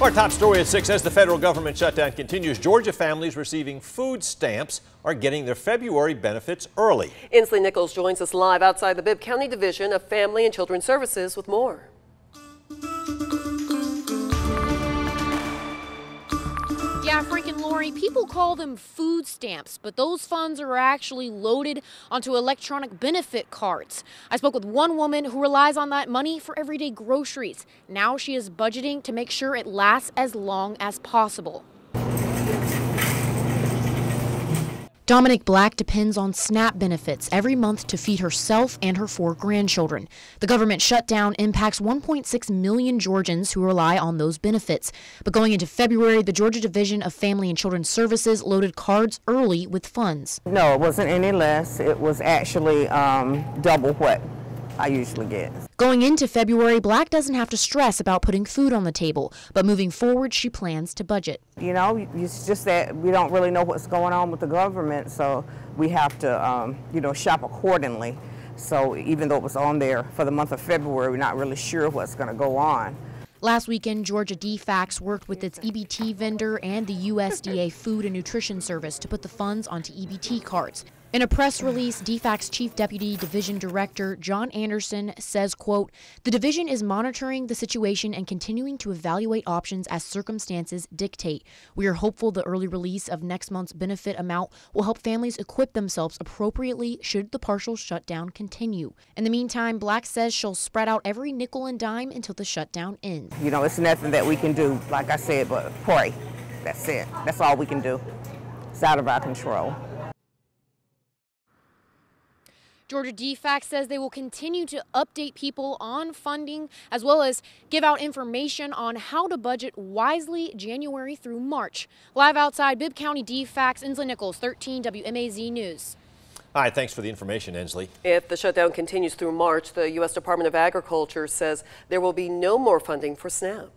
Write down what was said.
Our top story at 6, as the federal government shutdown continues, Georgia families receiving food stamps are getting their February benefits early. Inslee Nichols joins us live outside the Bibb County Division of Family and Children's Services with more. Yeah, Frank and Lori, people call them food stamps, but those funds are actually loaded onto electronic benefit cards. I spoke with one woman who relies on that money for everyday groceries. Now she is budgeting to make sure it lasts as long as possible. Dominic Black depends on SNAP benefits every month to feed herself and her 4 grandchildren. The government shutdown impacts 1.6 million Georgians who rely on those benefits. But going into February, the Georgia Division of Family and Children's Services loaded cards early with funds. No, it wasn't any less. It was actually double what I usually get. Going into February, Black doesn't have to stress about putting food on the table, but moving forward, she plans to budget. You know, it's just that we don't really know what's going on with the government, so we have to, shop accordingly. So even though it was on there for the month of February, we're not really sure what's going to go on. Last weekend, Georgia DFACS worked with its EBT vendor and the USDA Food and Nutrition Service to put the funds onto EBT cards. In a press release, DFACS Chief Deputy Division Director John Anderson says, quote, "The division is monitoring the situation and continuing to evaluate options as circumstances dictate. We are hopeful the early release of next month's benefit amount will help families equip themselves appropriately should the partial shutdown continue." In the meantime, Black says she'll spread out every nickel and dime until the shutdown ends. You know, it's nothing that we can do, like I said, but pray. That's it. That's all we can do. It's out of our control. Georgia DFACS says they will continue to update people on funding as well as give out information on how to budget wisely January through March. Live outside Bibb County DFACS, Inslee Nichols, 13 WMAZ News. All right, thanks for the information, Inslee. If the shutdown continues through March, the U.S. Department of Agriculture says there will be no more funding for SNAP.